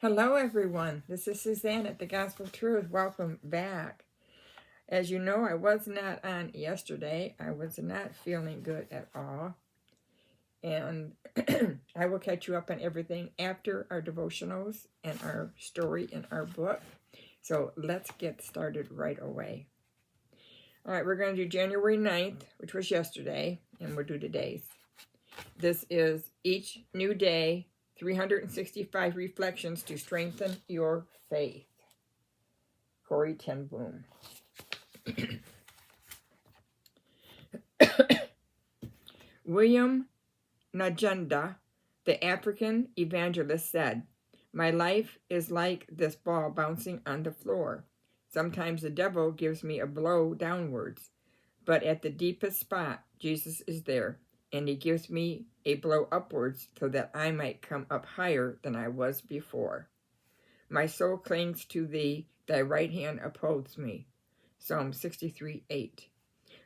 Hello, everyone. This is Suzanne at the Gospel Truth. Welcome back. As you know, I was not on yesterday. I was not feeling good at all. And I will catch you up on everything after our devotionals and our story in our book. So let's get started right away. All right, we're going to do January 9th, which was yesterday, and we'll do today's. This is each new day, 365 reflections to strengthen your faith. Corrie ten Boom. William Najenda, the African evangelist, said, "My life is like this ball bouncing on the floor. Sometimes the devil gives me a blow downwards, but at the deepest spot, Jesus is there, and he gives me a blow upwards so that I might come up higher than I was before. My soul clings to thee, thy right hand upholds me." Psalm 63:8.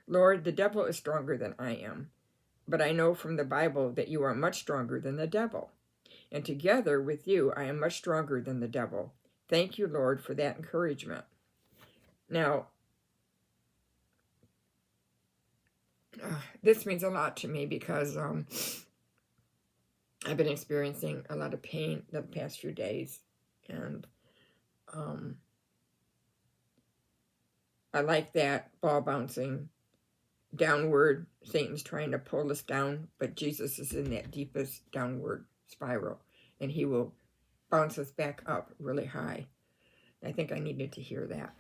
Lord, the devil is stronger than I am, but I know from the Bible that you are much stronger than the devil. And together with you, I am much stronger than the devil. Thank you, Lord, for that encouragement. Now, this means a lot to me because I've been experiencing a lot of pain the past few days. And I like that ball bouncing downward. Satan's trying to pull us down, but Jesus is in that deepest downward spiral, and he will bounce us back up really high. I think I needed to hear that.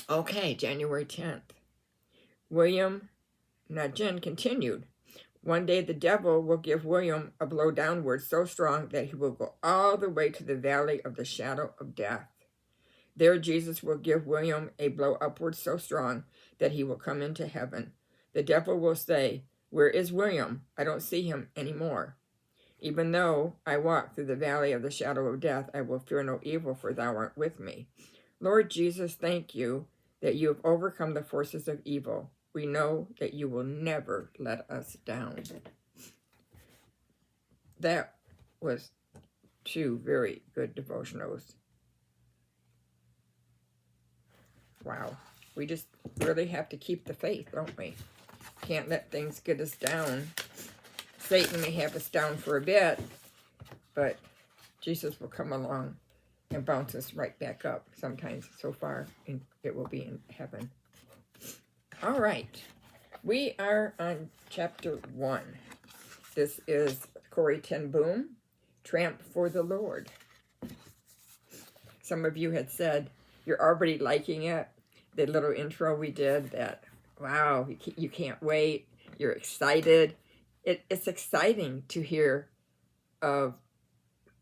Okay, January 10th. William Najin continued, "One day the devil will give William a blow downward so strong that he will go all the way to the valley of the shadow of death. There Jesus will give William a blow upward so strong that he will come into heaven. The devil will say, 'Where is William? I don't see him anymore. Even though I walk through the valley of the shadow of death, I will fear no evil, for thou art with me.' Lord Jesus, thank you that you have overcome the forces of evil. We know that you will never let us down." That was 2 very good devotionals. Wow. We just really have to keep the faith, don't we? Can't let things get us down. Satan may have us down for a bit, but Jesus will come along and bounce us right back up. Sometimes so far, it will be in heaven. All right. We are on chapter 1. This is Corrie ten Boom, Tramp for the Lord. Some of you had said you're already liking it. The little intro we did, that, wow, you can't wait. You're excited. It's exciting to hear of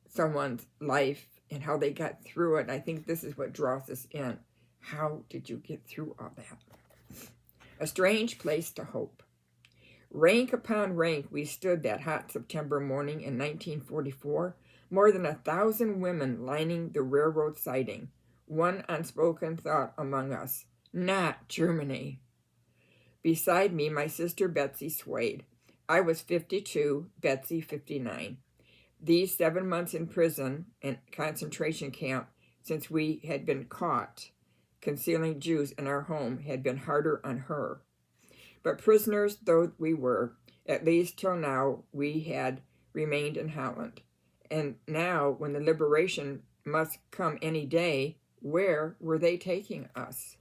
someone's life and how they got through it. I think this is what draws us in. How did you get through all that? A strange place to hope. Rank upon rank we stood that hot September morning in 1944, more than 1,000 women lining the railroad siding. One unspoken thought among us: not Germany. Beside me, my sister Betsy swayed. I was 52, Betsy 59. These 7 months in prison and concentration camp, since we had been caught concealing Jews in our home, had been harder on her. But prisoners though we were, at least till now, we had remained in Holland. And now, when the liberation must come any day, where were they taking us?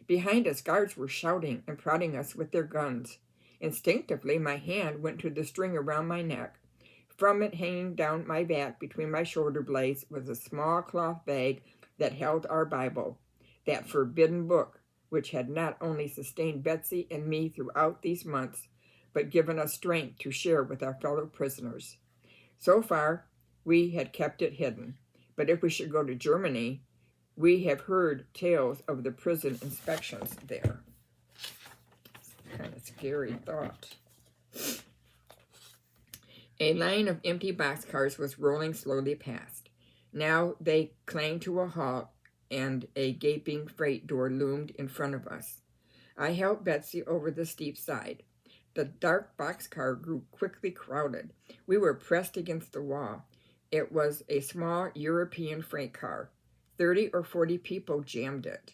Behind us, guards were shouting and prodding us with their guns. Instinctively, my hand went to the string around my neck. From it, hanging down my back between my shoulder blades, was a small cloth bag that held our Bible, that forbidden book which had not only sustained Betsy and me throughout these months, but given us strength to share with our fellow prisoners. So far, we had kept it hidden, but if we should go to Germany, we have heard tales of the prison inspections there. Kind of scary thought. A line of empty boxcars was rolling slowly past. Now they clanged to a halt, and a gaping freight door loomed in front of us. I helped Betsy over the steep side. The dark boxcar grew quickly crowded. We were pressed against the wall. It was a small European freight car. 30 or 40 people jammed it.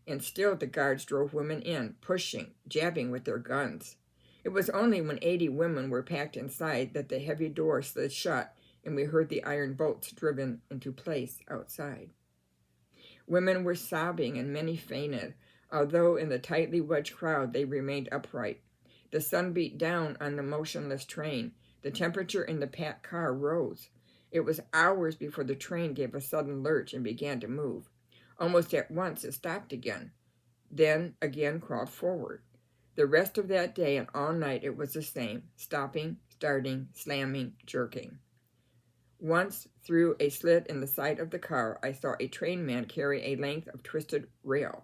And still the guards drove women in, pushing, jabbing with their guns. It was only when 80 women were packed inside that the heavy door slid shut and we heard the iron bolts driven into place outside. Women were sobbing and many fainted, although in the tightly wedged crowd they remained upright. The sun beat down on the motionless train. The temperature in the packed car rose. It was hours before the train gave a sudden lurch and began to move. Almost at once it stopped again, then again crawled forward. The rest of that day and all night it was the same, stopping, starting, slamming, jerking. Once, through a slit in the side of the car, I saw a trainman carry a length of twisted rail.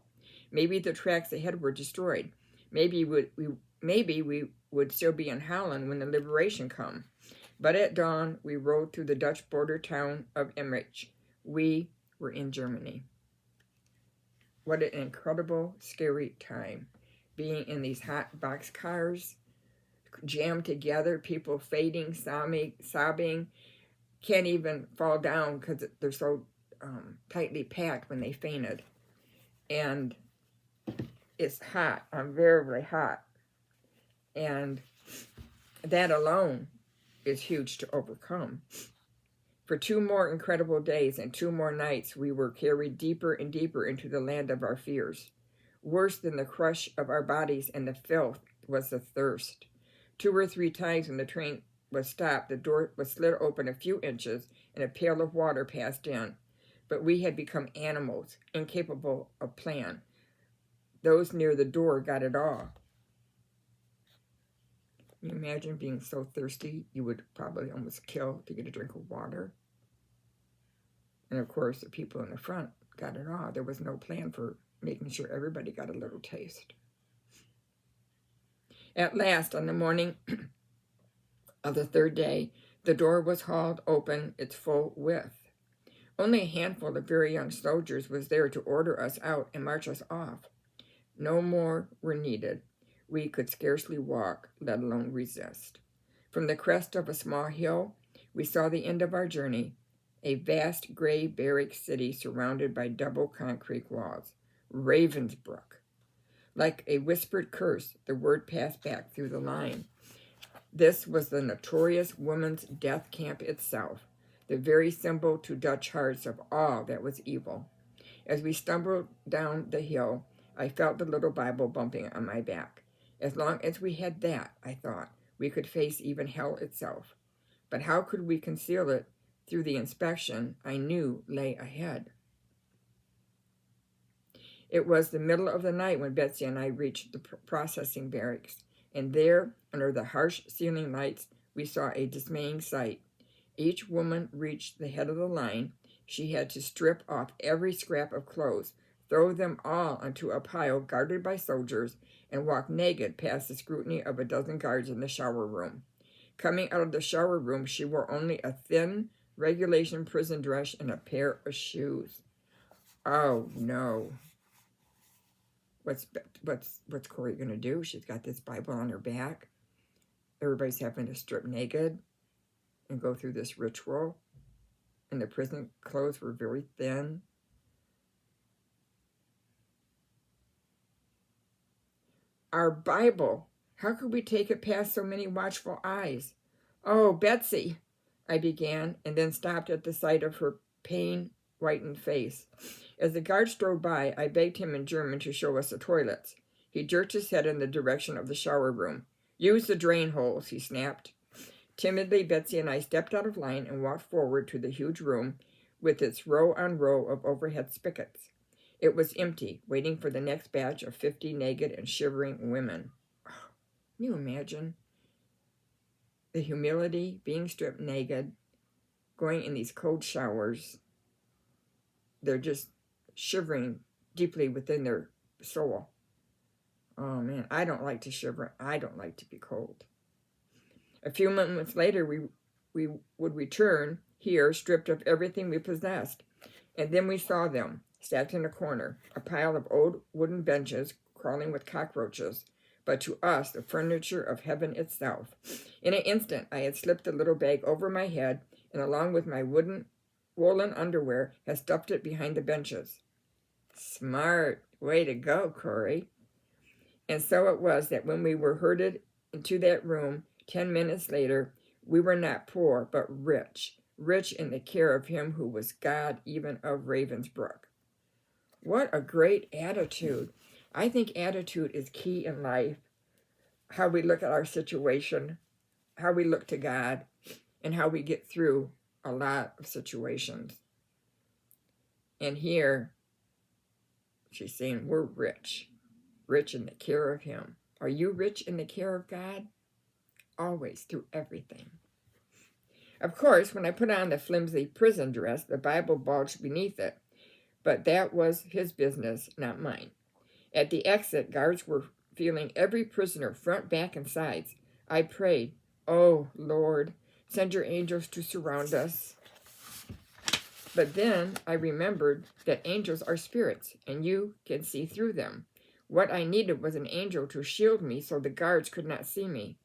Maybe the tracks ahead were destroyed. Maybe we would still be in Holland when the liberation come. But at dawn, we rode through the Dutch border town of Emmerich. We were in Germany. What an incredible, scary time. Being in these hot box cars, jammed together, people fading, sobbing, can't even fall down because they're so tightly packed when they fainted. And it's hot. I'm very, very hot. And that alone is huge to overcome. For 2 more incredible days and 2 more nights, we were carried deeper and deeper into the land of our fears. Worse than the crush of our bodies and the filth was the thirst. 2 or 3 times when the train was stopped, the door was slid open a few inches and a pail of water passed in. But we had become animals, incapable of plan. Those near the door got it all. Can you imagine being so thirsty you would probably almost kill to get a drink of water? And of course, the people in the front got it all. There was no plan for making sure everybody got a little taste. At last, on the morning of the 3rd day, the door was hauled open its full width. Only a handful of very young soldiers was there to order us out and march us off. No more were needed. We could scarcely walk, let alone resist. From the crest of a small hill, we saw the end of our journey, a vast gray barrack city surrounded by double concrete walls. Ravensbrück. Like a whispered curse, the word passed back through the line. This was the notorious women's death camp itself, the very symbol to Dutch hearts of all that was evil. As we stumbled down the hill, I felt the little Bible bumping on my back. As long as we had that, I thought, we could face even hell itself. But how could we conceal it through the inspection I knew lay ahead? It was the middle of the night when Betsy and I reached the processing barracks, and there, under the harsh ceiling lights, we saw a dismaying sight. Each woman reached the head of the line. She had to strip off every scrap of clothes, throw them all onto a pile guarded by soldiers, and walk naked past the scrutiny of a dozen guards in the shower room. Coming out of the shower room, she wore only a thin regulation prison dress and a pair of shoes. Oh, no. What's Corey going to do? She's got this Bible on her back. Everybody's having to strip naked and go through this ritual. And the prison clothes were very thin. Our Bible. How could we take it past so many watchful eyes? Oh, Betsy, I began, and then stopped at the sight of her pain-whitened face. As the guard strode by, I begged him in German to show us the toilets. He jerked his head in the direction of the shower room. Use the drain holes, he snapped. Timidly, Betsy and I stepped out of line and walked forward to the huge room with its row on row of overhead spigots. It was empty, waiting for the next batch of 50 naked and shivering women. Oh, can you imagine the humility, being stripped naked, going in these cold showers? They're just shivering deeply within their soul. Oh, man, I don't like to shiver. I don't like to be cold. A few moments later, we would return here, stripped of everything we possessed. And then we saw them, stacked in a corner, a pile of old wooden benches crawling with cockroaches, but to us, the furniture of heaven itself. In an instant, I had slipped the little bag over my head and along with my woolen underwear, has stuffed it behind the benches. Smart. Way to go, Corey. And so it was that when we were herded into that room 10 minutes later, we were not poor, but rich in the care of him who was God, even of Ravensbrook. What a great attitude. I think attitude is key in life. How we look at our situation, how we look to God, and how we get through a lot of situations. And here, she's saying we're rich in the care of him. Are you rich in the care of God? Always, through everything. Of course, when I put on the flimsy prison dress, the Bible bulged beneath it, but that was his business, not mine. At the exit, guards were feeling every prisoner, front, back, and sides. I prayed, "Oh, Lord, send your angels to surround us." But then I remembered that angels are spirits, and you can see through them. What I needed was an angel to shield me so the guards could not see me.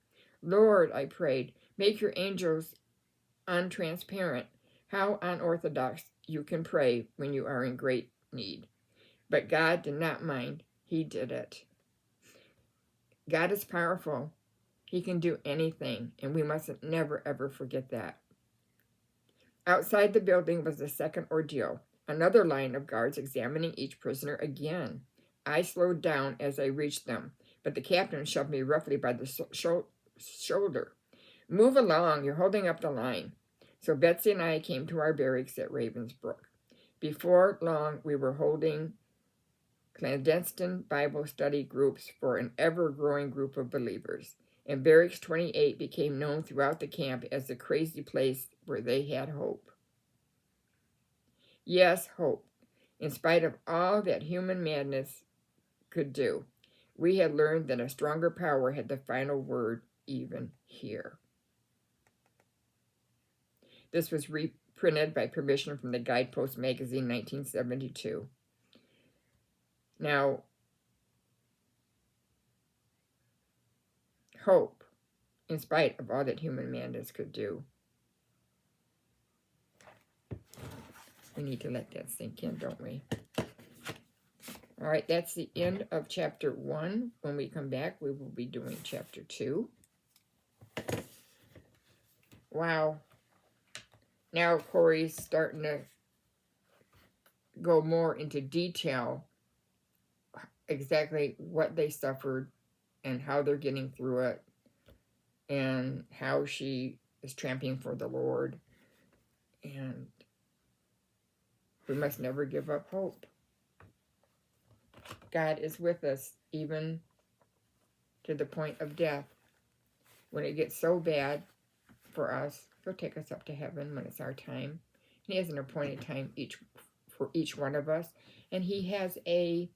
Lord, I prayed, make your angels untransparent. How unorthodox you can pray when you are in great need. But God did not mind. He did it. God is powerful. He can do anything, and we must never, ever forget that. Outside the building was the second ordeal, another line of guards examining each prisoner again. I slowed down as I reached them, but the captain shoved me roughly by the shoulder. Move along, you're holding up the line. So Betsy and I came to our barracks at Ravensbrook. Before long, we were holding clandestine Bible study groups for an ever-growing group of believers, and Barracks 28 became known throughout the camp as the crazy place where they had hope. Yes, hope. In spite of all that human madness could do, we had learned that a stronger power had the final word, even here. This was reprinted by permission from the Guidepost magazine, 1972. Now, hope, in spite of all that human madness could do. We need to let that sink in, don't we? All right, that's the end of chapter 1. When we come back, we will be doing chapter 2. Wow. Now Corey's starting to go more into detail exactly what they suffered and how they're getting through it and how she is tramping for the Lord. And we must never give up hope. God is with us even to the point of death. When it gets so bad for us, he'll take us up to heaven when it's our time. He has an appointed time for each one of us. And he has a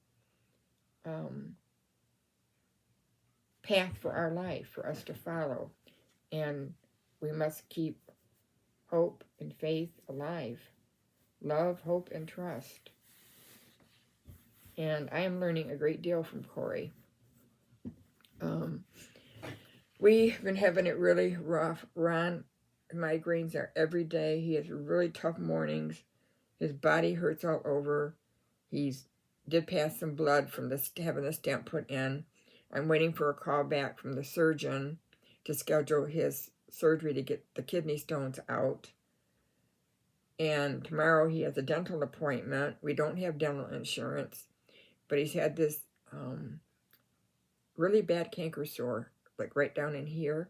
path for our life for us to follow. And we must keep hope and faith alive. Love, hope, and trust. And I am learning a great deal from Corey. We've been having it really rough. Ron, migraines are every day. He has really tough mornings. His body hurts all over. He's did pass some blood from having the stent put in. I'm waiting for a call back from the surgeon to schedule his surgery to get the kidney stones out. And tomorrow he has a dental appointment. We don't have dental insurance, but he's had this really bad canker sore, like right down in here,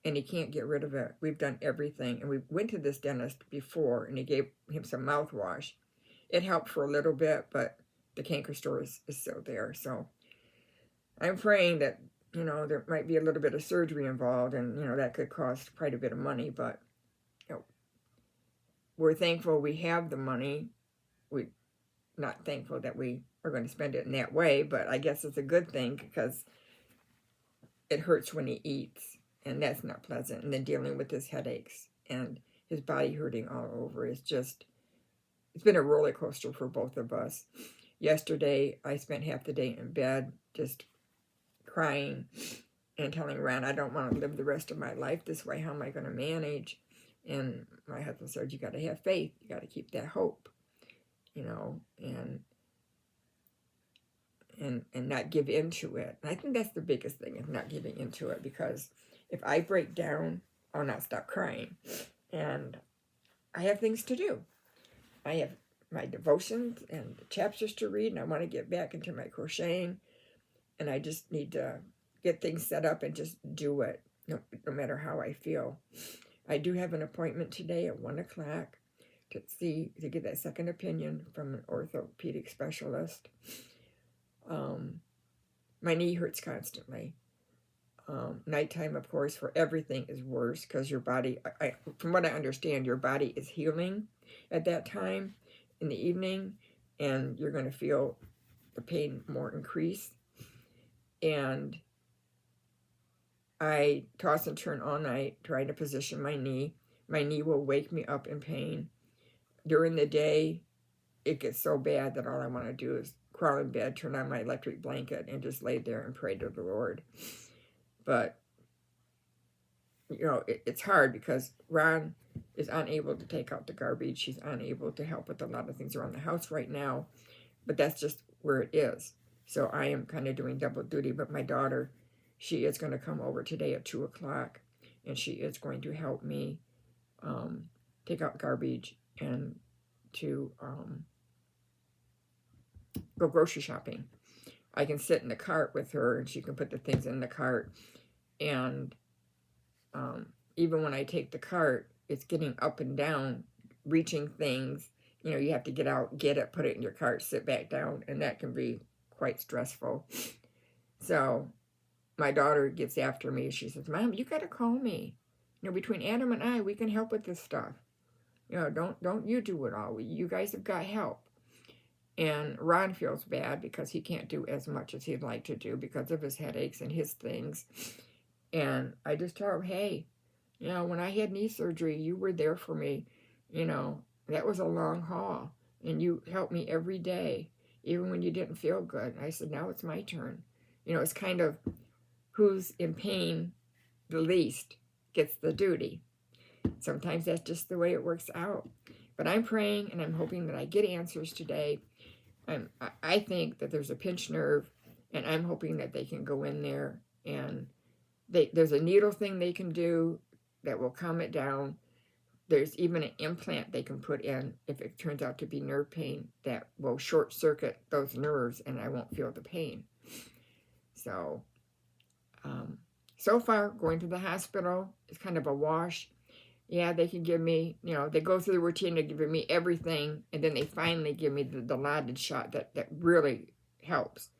and he can't get rid of it. We've done everything, and we went to this dentist before, and he gave him some mouthwash. It helped for a little bit, but the canker sore is still there. So I'm praying that, there might be a little bit of surgery involved, and, that could cost quite a bit of money, but, we're thankful we have the money. We're not thankful that we are going to spend it in that way, but I guess it's a good thing because it hurts when he eats, and that's not pleasant. And then dealing with his headaches and his body hurting all over is just, it's been a roller coaster for both of us. Yesterday, I spent half the day in bed just crying and telling Ron, I don't want to live the rest of my life this way. How am I going to manage? And my husband said, you got to have faith. You got to keep that hope, and not give into it. And I think that's the biggest thing, is not giving into it, because if I break down, I'll not stop crying. And I have things to do. I have my devotions and chapters to read, and I want to get back into my crocheting, and I just need to get things set up and just do it, no matter how I feel. I do have an appointment today at 1 o'clock to get that second opinion from an orthopedic specialist. My knee hurts constantly. Nighttime, of course, for everything is worse, because your body, from what I understand, your body is healing at that time in the evening, and you're going to feel the pain more increase. And I toss and turn all night trying to position my knee. My knee will wake me up in pain. During the day, it gets so bad that all I want to do is crawl in bed, turn on my electric blanket, and just lay there and pray to the Lord. But, it's hard, because Ron is unable to take out the garbage. She's unable to help with a lot of things around the house right now. But that's just where it is. So I am kind of doing double duty. But my daughter, she is going to come over today at 2 o'clock, and she is going to help me take out garbage and to go grocery shopping. I can sit in the cart with her, and she can put the things in the cart. And even when I take the cart, it's getting up and down, reaching things. You have to get out, get it, put it in your cart, sit back down, and that can be quite stressful. So my daughter gets after me. She says, Mom, you got to call me. Between Adam and I, we can help with this stuff. Don't you do it all. You guys have got help. And Ron feels bad because he can't do as much as he'd like to do because of his headaches and his things. And I just tell him, hey, when I had knee surgery, you were there for me. That was a long haul. And you helped me every day, even when you didn't feel good. And I said, now it's my turn. It's kind of who's in pain the least gets the duty. Sometimes that's just the way it works out. But I'm praying, and I'm hoping that I get answers today. I think that there's a pinched nerve, and I'm hoping that they can go in there, and there's a needle thing they can do that will calm it down. There's even an implant they can put in if it turns out to be nerve pain that will short circuit those nerves, and I won't feel the pain. So, so far, going to the hospital is kind of a wash. Yeah, they can give me, they go through the routine of giving me everything, and then they finally give me the dilaudid shot that really helps.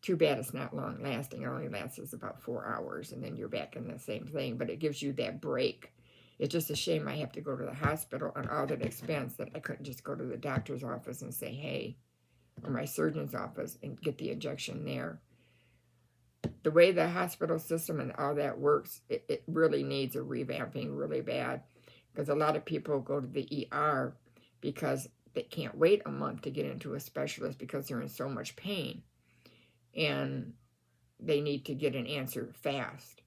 Too bad it's not long lasting. It only lasts about 4 hours, and then you're back in the same thing, but it gives you that break. It's just a shame I have to go to the hospital on all that expense that I couldn't just go to the doctor's office and say, hey, or my surgeon's office, and get the injection there. The way the hospital system and all that works, it really needs a revamping really bad, because a lot of people go to the ER because they can't wait a month to get into a specialist because they're in so much pain, and they need to get an answer fast.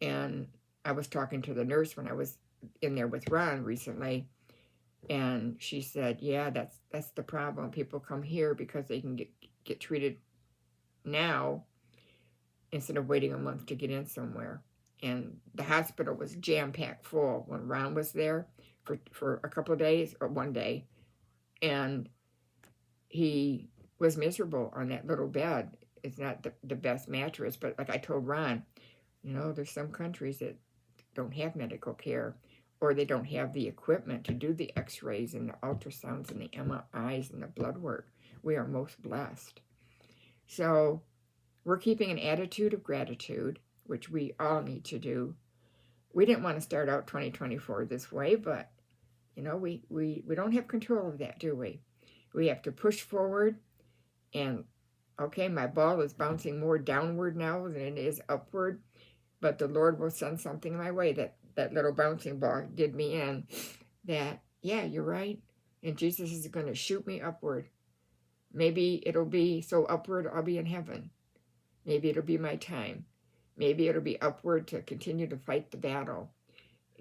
And I was talking to the nurse when I was in there with Ron recently, and she said, yeah, that's the problem. People come here because they can get treated now instead of waiting a month to get in somewhere. And the hospital was jam-packed full when Ron was there for a couple of days, or one day. And he was miserable on that little bed. It's not the best mattress, but like I told Ron, there's some countries that don't have medical care, or they don't have the equipment to do the x-rays and the ultrasounds and the MRIs and the blood work. We are most blessed. So we're keeping an attitude of gratitude, which we all need to do. We didn't want to start out 2024 this way, but, we don't have control of that, do we? We have to push forward, and, okay, my ball is bouncing more downward now than it is upward, but the Lord will send something my way. That little bouncing ball did me in, that, yeah, you're right, and Jesus is going to shoot me upward. Maybe it'll be so upward I'll be in heaven. Maybe it'll be my time. Maybe it'll be upward to continue to fight the battle.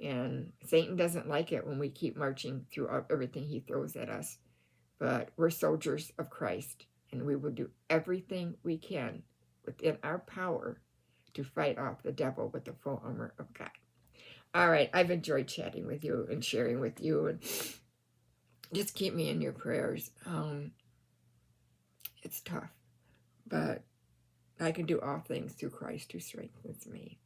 And Satan doesn't like it when we keep marching through everything he throws at us. But we're soldiers of Christ, and we will do everything we can within our power to fight off the devil with the full armor of God. All right, I've enjoyed chatting with you and sharing with you, and just keep me in your prayers. It's tough, but I can do all things through Christ who strengthens me.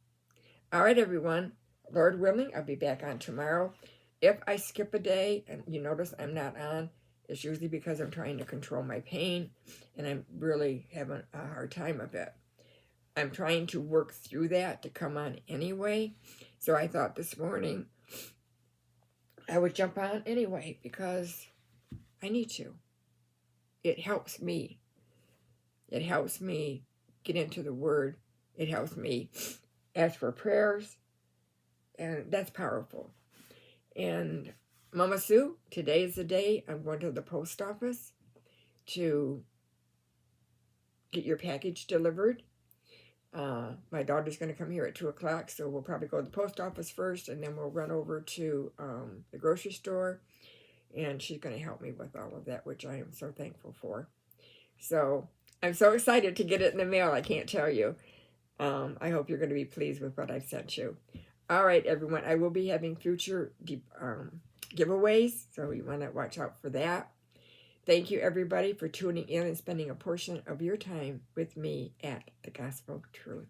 All right, everyone. Lord willing, I'll be back on tomorrow. If I skip a day and you notice I'm not on, it's usually because I'm trying to control my pain, and I'm really having a hard time of it. I'm trying to work through that to come on anyway. So I thought this morning I would jump on anyway because I need to. It helps me. It helps me get into the Word. It helps me ask for prayers. And that's powerful. And Mama Sue, today is the day I'm going to the post office to get your package delivered. My daughter's going to come here at 2 o'clock, so we'll probably go to the post office first, and then we'll run over to the grocery store, and she's going to help me with all of that, which I am so thankful for. So I'm so excited to get it in the mail, I can't tell you. I hope you're going to be pleased with what I've sent you. All right, everyone, I will be having future giveaways, so you want to watch out for that. Thank you, everybody, for tuning in and spending a portion of your time with me at The Gospel Truth.